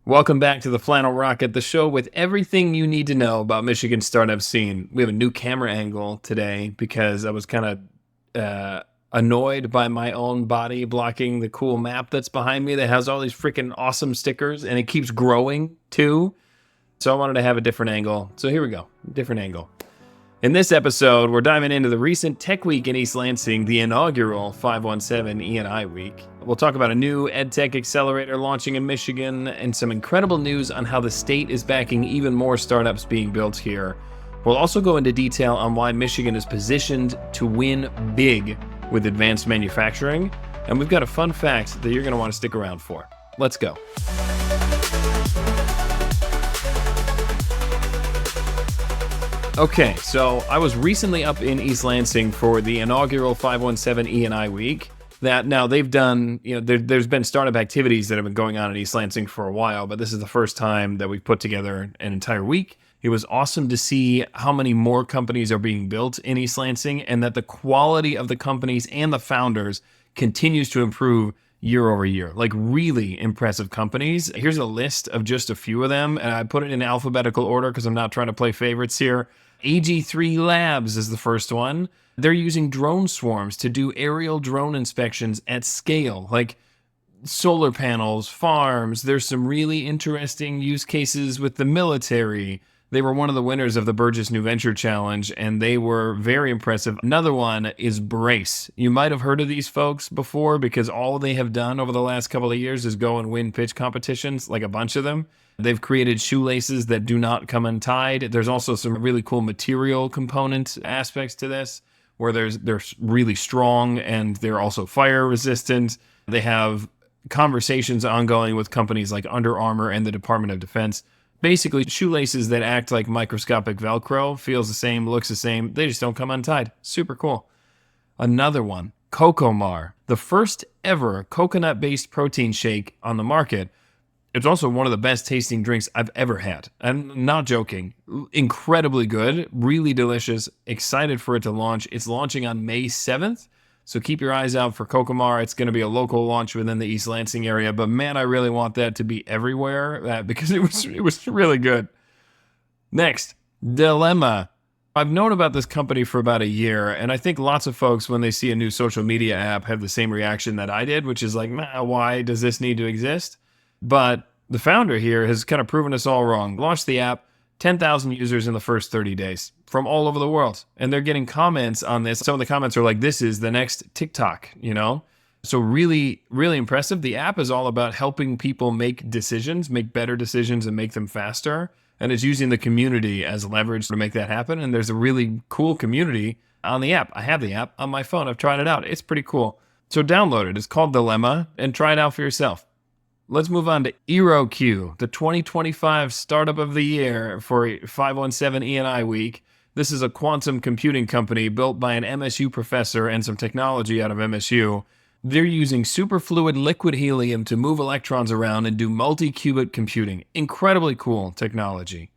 Welcome back to the Flannel Rocket, the show with everything you need to know about Michigan startup scene. We have a new camera angle today because I was kind of annoyed by my own body blocking the cool map that's behind me that has all these freaking awesome stickers, and it keeps growing too. So I wanted to have a different angle. So here we go, different angle. In this episode, we're diving into the recent Tech Week in East Lansing, the inaugural 517 E&I Week. We'll talk about a new EdTech Accelerator launching in Michigan and some incredible news on how the state is backing even more startups being built here. We'll also go into detail on why Michigan is positioned to win big with advanced manufacturing. And we've got a fun fact that you're going to want to stick around for. Let's go. Okay, so I was recently up in East Lansing for the inaugural 517 E&I Week. That now they've done, there's been startup activities that have been going on in East Lansing for a while, but this is the first time that we've put together an entire week. It was awesome to see how many more companies are being built in East Lansing and that the quality of the companies and the founders continues to improve year over year. Like really impressive companies. Here's a list of just a few of them, and I put it in alphabetical order because I'm not trying to play favorites here. AG3 Labs is the first one. They're using drone swarms to do aerial drone inspections at scale, like solar panels, farms. There's some really interesting use cases with the military. They were one of the winners of the Burgess New Venture Challenge, and they were very impressive. Another one is BRCE. You might have heard of these folks before because all they have done over the last couple of years is go and win pitch competitions, like a bunch of them. They've created shoelaces that do not come untied. There's also some really cool material component aspects to this, where they're really strong and they're also fire resistant. They have conversations ongoing with companies like Under Armour and the Department of Defense. Basically, shoelaces that act like microscopic Velcro, feels the same, looks the same. They just don't come untied. Super cool. Another one, Cocomar, the first ever coconut-based protein shake on the market. It's also one of the best tasting drinks I've ever had. I'm not joking. Incredibly good, really delicious. Excited for it to launch. It's launching on May 7th. So keep your eyes out for Cocomar. It's going to be a local launch within the East Lansing area. But man, I really want that to be everywhere because it was really good. Next, Dilemaa. I've known about this company for about a year, and I think lots of folks, when they see a new social media app, have the same reaction that I did, which is like, why does this need to exist? But the founder here has kind of proven us all wrong. Launched the app, 10,000 users in the first 30 days from all over the world. And they're getting comments on this. Some of the comments are like, this is the next TikTok, So really, really impressive. The app is all about helping people make decisions, make better decisions, and make them faster. And it's using the community as leverage to make that happen. And there's a really cool community on the app. I have the app on my phone. I've tried it out. It's pretty cool. So download it. It's called Dilemaa, and try it out for yourself. Let's move on to EeroQ, the 2025 Startup of the Year for 517 E&I Week. This is a quantum computing company built by an MSU professor and some technology out of MSU. They're using superfluid liquid helium to move electrons around and do multi-qubit computing. Incredibly cool technology.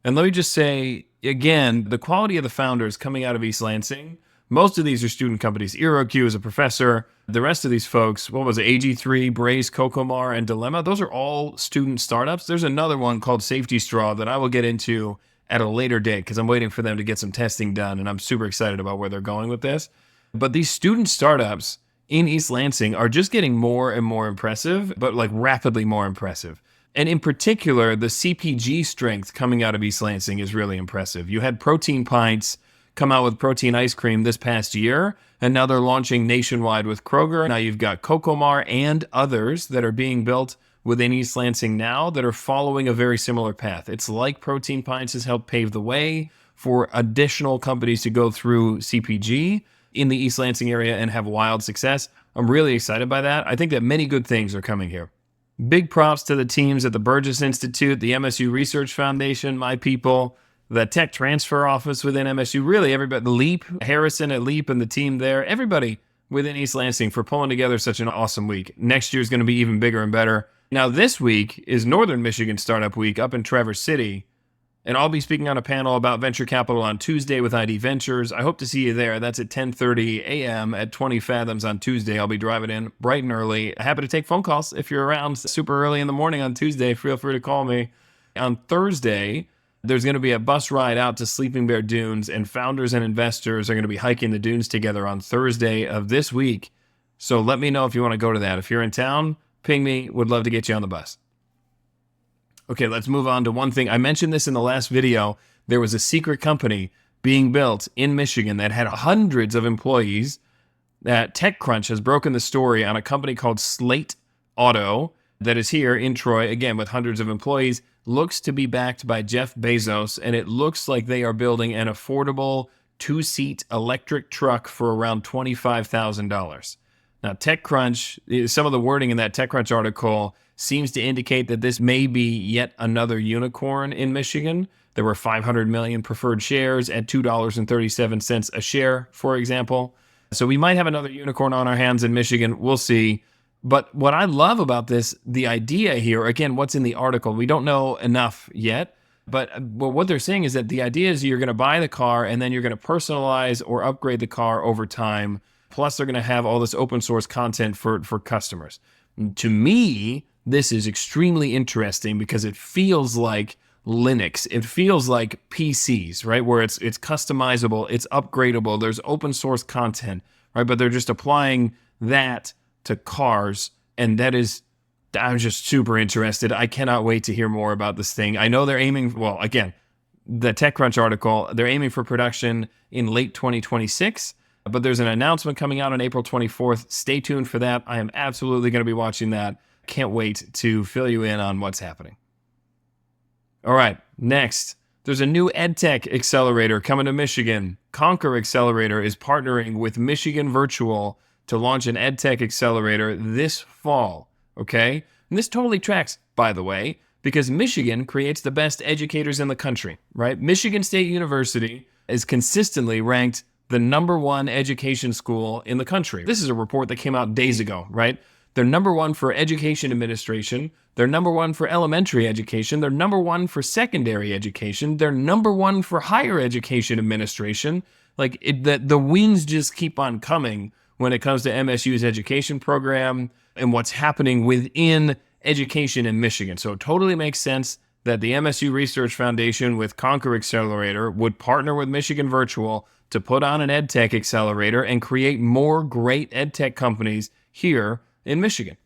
And let me just say, again, the quality of the founders coming out of East Lansing. Most of these are student companies. EeroQ is a professor. The rest of these folks, what was it, AG3, BRCE, Cocomar, and Dilemaa, those are all student startups. There's another one called Safety Straw that I will get into at a later date because I'm waiting for them to get some testing done, and I'm super excited about where they're going with this. But these student startups in East Lansing are just getting more and more impressive, but like rapidly more impressive. And in particular, the CPG strength coming out of East Lansing is really impressive. You had Protein Pints come out with protein ice cream this past year, and now they're launching nationwide with Kroger. Now you've got Cocomar and others that are being built within East Lansing now that are following a very similar path. It's like Protein Pints has helped pave the way for additional companies to go through CPG in the East Lansing area and have wild success. I'm really excited by that. I think that many good things are coming here. Big props to the teams at the Burgess Institute, the MSU Research Foundation, my people, the tech transfer office within MSU, really everybody, Leap, Harrison at Leap and the team there, everybody within East Lansing for pulling together such an awesome week. Next year is going to be even bigger and better. Now this week is Northern Michigan Startup Week up in Traverse City. And I'll be speaking on a panel about venture capital on Tuesday with ID Ventures. I hope to see you there. That's at 10:30 a.m. at 20 Fathoms on Tuesday. I'll be driving in bright and early. Happy to take phone calls if you're around super early in the morning on Tuesday. Feel free to call me. On Thursday, there's going to be a bus ride out to Sleeping Bear Dunes, and founders and investors are going to be hiking the dunes together on Thursday of this week. So let me know if you want to go to that. If you're in town, ping me. Would love to get you on the bus. Okay, let's move on to one thing. I mentioned this in the last video. There was a secret company being built in Michigan that had hundreds of employees. That TechCrunch has broken the story on a company called Slate Auto that is here in Troy, again, with hundreds of employees. Looks to be backed by Jeff Bezos, and it looks like they are building an affordable 2-seat electric truck for around $25,000. Now, TechCrunch, some of the wording in that TechCrunch article seems to indicate that this may be yet another unicorn in Michigan. There were 500 million preferred shares at $2.37 a share, for example. So we might have another unicorn on our hands in Michigan. We'll see. But what I love about this, the idea here, again, what's in the article, we don't know enough yet. But what they're saying is that the idea is you're going to buy the car and then you're going to personalize or upgrade the car over time. Plus, they're going to have all this open source content for customers. To me, this is extremely interesting because it feels like Linux. It feels like PCs, right? Where it's customizable, it's upgradable, there's open source content, right? But they're just applying that to cars, and I'm just super interested. I cannot wait to hear more about this thing. I know they're aiming, well, again, the TechCrunch article, they're aiming for production in late 2026, but there's an announcement coming out on April 24th. Stay tuned for that. I am absolutely going to be watching that. Can't wait to fill you in on what's happening. All right, next, there's a new EdTech Accelerator coming to Michigan. Conquer Accelerator is partnering with Michigan Virtual to launch an EdTech Accelerator this fall, okay? And this totally tracks, by the way, because Michigan creates the best educators in the country, right? Michigan State University is consistently ranked the #1 education school in the country. This is a report that came out days ago, right? They're #1 for education administration. They're #1 for elementary education. They're #1 for secondary education. They're #1 for higher education administration. Like, the wins just keep on coming when it comes to MSU's education program and what's happening within education in Michigan. So it totally makes sense that the MSU Research Foundation with Conquer Accelerator would partner with Michigan Virtual to put on an EdTech Accelerator and create more great EdTech companies here in Michigan.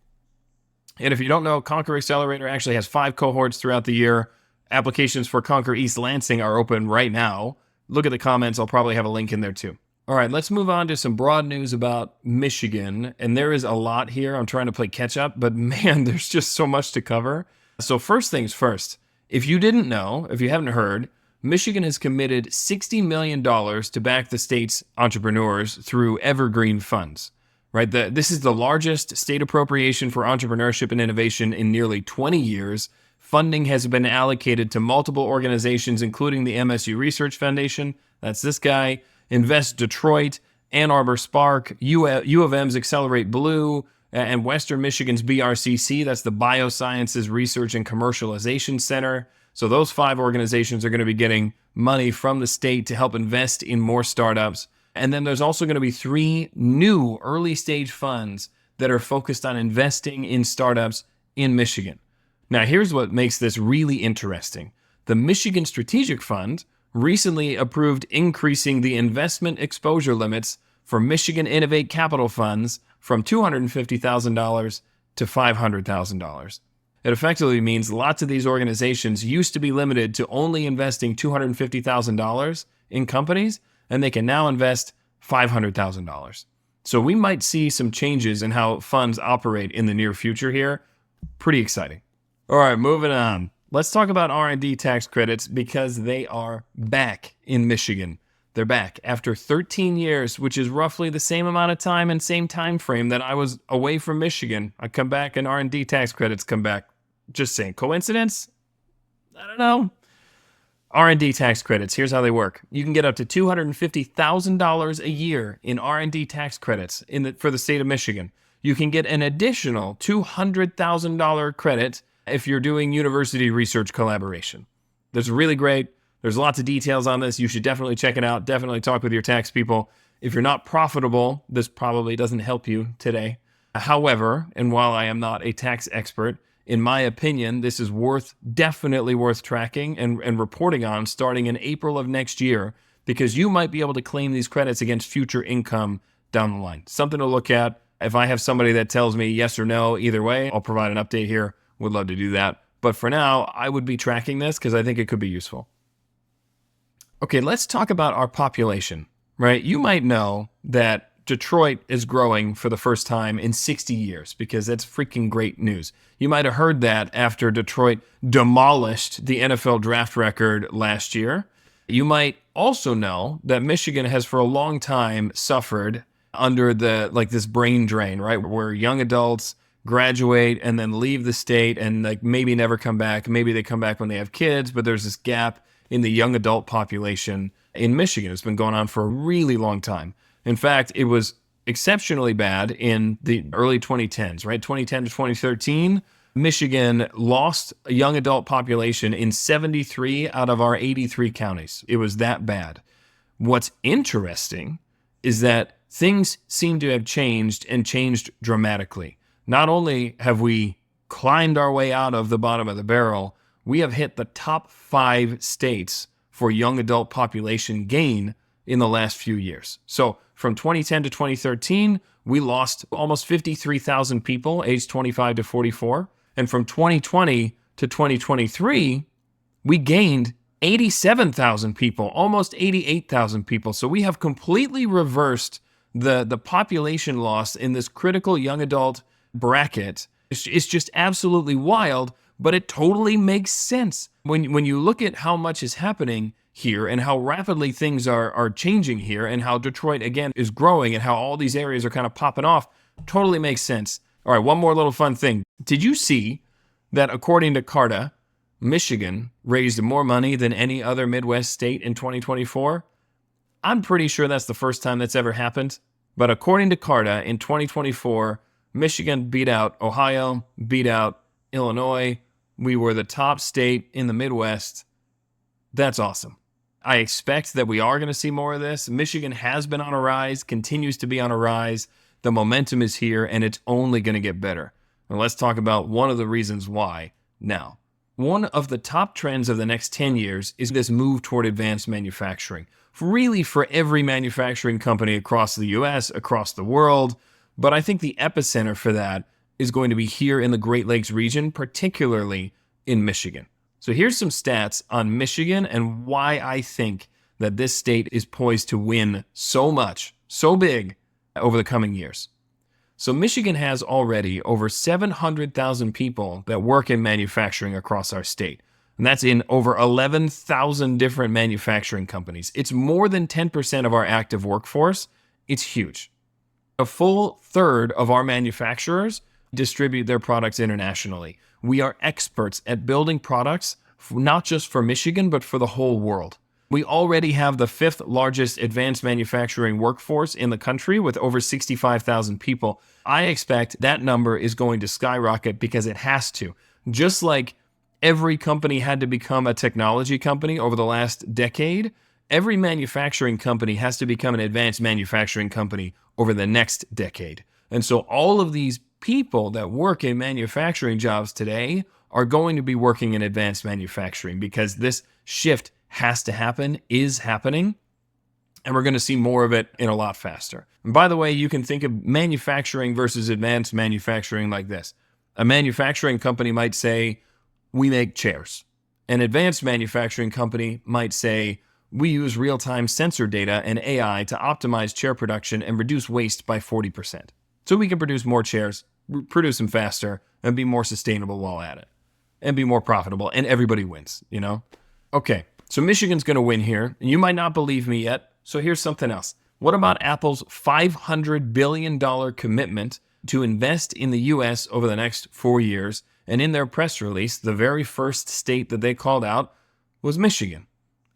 And if you don't know, Conquer Accelerator actually has 5 cohorts throughout the year. Applications for Conquer East Lansing are open right now. Look at the comments. I'll probably have a link in there too. All right, let's move on to some broad news about Michigan. And there is a lot here. I'm trying to play catch up, but man, there's just so much to cover. So first things first, if you didn't know, if you haven't heard, Michigan has committed $60 million to back the state's entrepreneurs through evergreen funds. Right, this is the largest state appropriation for entrepreneurship and innovation in nearly 20 years. Funding has been allocated to multiple organizations, including the MSU Research Foundation, that's this guy, Invest Detroit, Ann Arbor Spark, U of M's Accelerate Blue, and Western Michigan's BRCC, that's the Biosciences Research and Commercialization Center. So those 5 organizations are going to be getting money from the state to help invest in more startups. And then there's also going to be 3 new early stage funds that are focused on investing in startups in Michigan. Now, here's what makes this really interesting. The Michigan Strategic Fund recently approved increasing the investment exposure limits for Michigan Innovate Capital funds from $250,000 to $500,000. It effectively means lots of these organizations used to be limited to only investing $250,000 in companies, and they can now invest $500,000. So we might see some changes in how funds operate in the near future here. Pretty exciting. All right, moving on. Let's talk about R&D tax credits because they are back in Michigan. They're back after 13 years, which is roughly the same amount of time and same time frame that I was away from Michigan. I come back and R&D tax credits come back. Just saying. Coincidence? I don't know. R&D tax credits, here's how they work. You can get up to $250,000 a year in R&D tax credits for the state of Michigan. You can get an additional $200,000 credit if you're doing university research collaboration. That's really great. There's lots of details on this. You should definitely check it out. Definitely talk with your tax people. If you're not profitable, this probably doesn't help you today. However, and while I am not a tax expert, in my opinion, this is definitely worth tracking and reporting on starting in April of next year, because you might be able to claim these credits against future income down the line. Something to look at. If I have somebody that tells me yes or no, either way, I'll provide an update here. Would love to do that. But for now, I would be tracking this because I think it could be useful. Okay, let's talk about our population, right? You might know that Detroit is growing for the first time in 60 years because that's freaking great news. You might have heard that after Detroit demolished the NFL draft record last year. You might also know that Michigan has for a long time suffered under this brain drain, right? Where young adults graduate and then leave the state and maybe never come back. Maybe they come back when they have kids, but there's this gap in the young adult population in Michigan. It's been going on for a really long time. In fact, it was exceptionally bad in the early 2010s, right? 2010 to 2013, Michigan lost a young adult population in 73 out of our 83 counties. It was that bad. What's interesting is that things seem to have changed and changed dramatically. Not only have we climbed our way out of the bottom of the barrel, we have hit the top 5 states for young adult population gain in the last few years. So from 2010 to 2013, we lost almost 53,000 people aged 25 to 44. And from 2020 to 2023, we gained 87,000 people, almost 88,000 people. So we have completely reversed the population loss in this critical young adult bracket. It's just absolutely wild, but it totally makes sense. When you look at how much is happening here and how rapidly things are changing here and how Detroit, again, is growing and how all these areas are kind of popping off, totally makes sense. All right, one more little fun thing. Did you see that according to Carta, Michigan raised more money than any other Midwest state in 2024? I'm pretty sure that's the first time that's ever happened. But according to Carta, in 2024, Michigan beat out Ohio, beat out Illinois. We were the top state in the Midwest. That's awesome. I expect that we are going to see more of this. Michigan has been on a rise, continues to be on a rise. The momentum is here, and it's only going to get better. And let's talk about one of the reasons why now. One of the top trends of the next 10 years is this move toward advanced manufacturing. Really for every manufacturing company across the US, across the world. But I think the epicenter for that is going to be here in the Great Lakes region, particularly in Michigan. So here's some stats on Michigan and why I think that this state is poised to win so much, so big over the coming years. So Michigan has already over 700,000 people that work in manufacturing across our state. And that's in over 11,000 different manufacturing companies. It's more than 10% of our active workforce. It's huge. A full third of our manufacturers distribute their products internationally. We are experts at building products, not just for Michigan, but for the whole world. We already have the 5th largest advanced manufacturing workforce in the country with over 65,000 people. I expect that number is going to skyrocket because it has to. Just like every company had to become a technology company over the last decade, every manufacturing company has to become an advanced manufacturing company over the next decade. And so all of these people that work in manufacturing jobs today are going to be working in advanced manufacturing because this shift has to happen, is happening, and we're going to see more of it in a lot faster. And by the way, you can think of manufacturing versus advanced manufacturing like this. A manufacturing company might say, we make chairs. An advanced manufacturing company might say, we use real-time sensor data and AI to optimize chair production and reduce waste by 40%. So we can produce more chairs, produce them faster, and be more sustainable while at it. And be more profitable, and everybody wins, you know? Okay, so Michigan's going to win here, and you might not believe me yet, so here's something else. What about Apple's $500 billion commitment to invest in the U.S. over the next 4 years? And in their press release, the very first state that they called out was Michigan.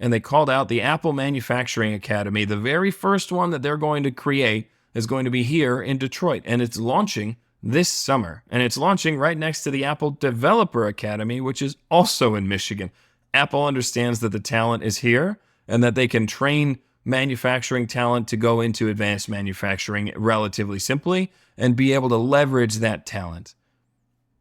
And they called out the Apple Manufacturing Academy. The very first one that they're going to create is going to be here in Detroit, and it's launching this summer. And it's launching right next to the Apple Developer Academy, which is also in Michigan. Apple understands that the talent is here and that they can train manufacturing talent to go into advanced manufacturing relatively simply and be able to leverage that talent.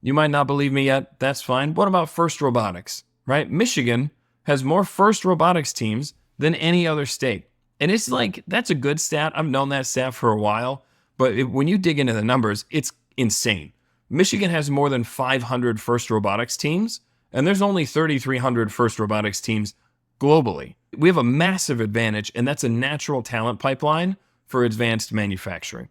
You might not believe me yet. That's fine. What about FIRST Robotics, right? Michigan has more FIRST Robotics teams than any other state. And it's like, that's a good stat. I've known that stat for a while. But when you dig into the numbers, it's insane. Michigan has more than 500 FIRST Robotics teams, and there's only 3,300 FIRST Robotics teams globally. We have a massive advantage, and that's a natural talent pipeline for advanced manufacturing.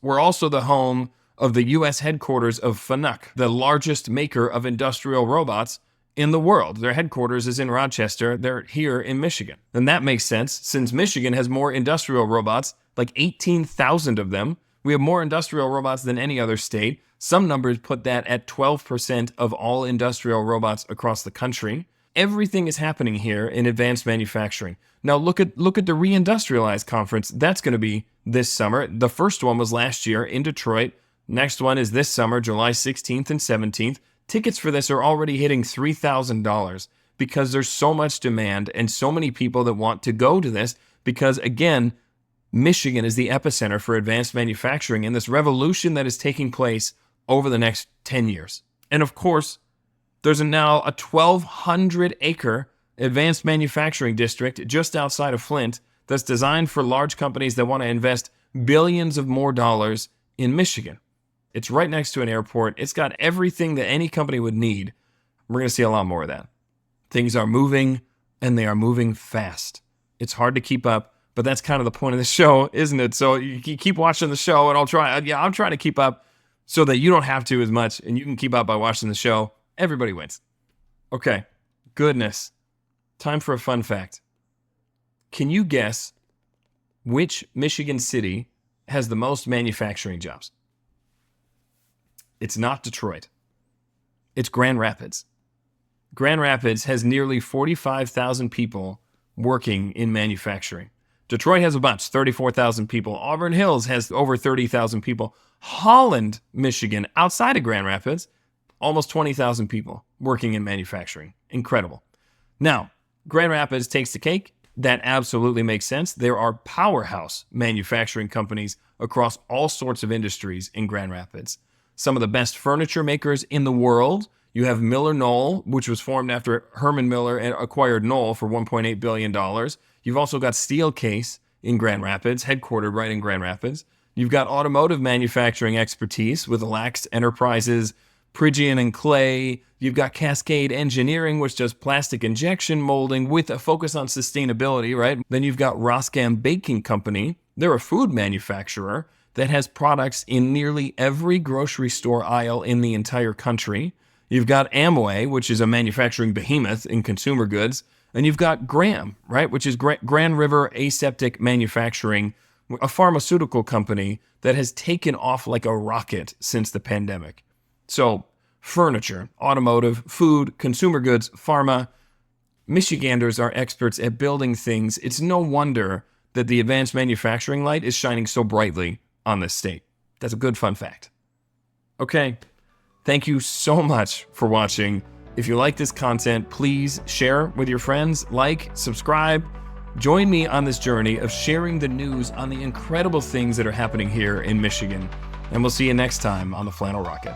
We're also the home of the U.S. headquarters of FANUC, the largest maker of industrial robots in the world. Their headquarters is in Rochester. They're here in Michigan. And that makes sense since Michigan has more industrial robots, like 18,000 of them. We have more industrial robots than any other state. Some numbers put that at 12% of all industrial robots across the country. Everything is happening here in advanced manufacturing. Now look at the Reindustrialize conference. That's going to be this summer. The first one was last year in Detroit. Next one is this summer, July 16th and 17th. Tickets for this are already hitting $3,000 because there's so much demand and so many people that want to go to this because, again, Michigan is the epicenter for advanced manufacturing and this revolution that is taking place over the next 10 years. And of course, there's now a 1,200-acre advanced manufacturing district just outside of Flint that's designed for large companies that want to invest billions of more dollars in Michigan. It's right next to an airport. It's got everything that any company would need. We're going to see a lot more of that. Things are moving, and they are moving fast. It's hard to keep up, but that's kind of the point of the show, isn't it? So you keep watching the show, and I'm trying to keep up so that you don't have to as much, and you can keep up by watching the show. Everybody wins. Okay, goodness. Time for a fun fact. Can you guess which Michigan city has the most manufacturing jobs? It's not Detroit. It's Grand Rapids. Grand Rapids has nearly 45,000 people working in manufacturing. Detroit has a bunch, 34,000 people. Auburn Hills has over 30,000 people. Holland, Michigan, outside of Grand Rapids, almost 20,000 people working in manufacturing. Incredible. Now, Grand Rapids takes the cake. That absolutely makes sense. There are powerhouse manufacturing companies across all sorts of industries in Grand Rapids. Some of the best furniture makers in the world. You have Miller Knoll, which was formed after Herman Miller acquired Knoll for $1.8 billion. You've also got Steelcase in Grand Rapids, headquartered right in Grand Rapids. You've got automotive manufacturing expertise with Lax Enterprises, Phrygian and Clay. You've got Cascade Engineering, which does plastic injection molding with a focus on sustainability, right? Then you've got Roskam Baking Company. They're a food manufacturer that has products in nearly every grocery store aisle in the entire country. You've got Amway, which is a manufacturing behemoth in consumer goods. And you've got Graham, right, which is Grand River Aseptic Manufacturing, a pharmaceutical company that has taken off like a rocket since the pandemic. So furniture, automotive, food, consumer goods, pharma. Michiganders are experts at building things. It's no wonder that the advanced manufacturing light is shining so brightly on this state. That's a good fun fact. Okay, thank you so much for watching. If you like this content, please share with your friends, like, subscribe. Join me on this journey of sharing the news on the incredible things that are happening here in Michigan. And we'll see you next time on the Flannel Rocket.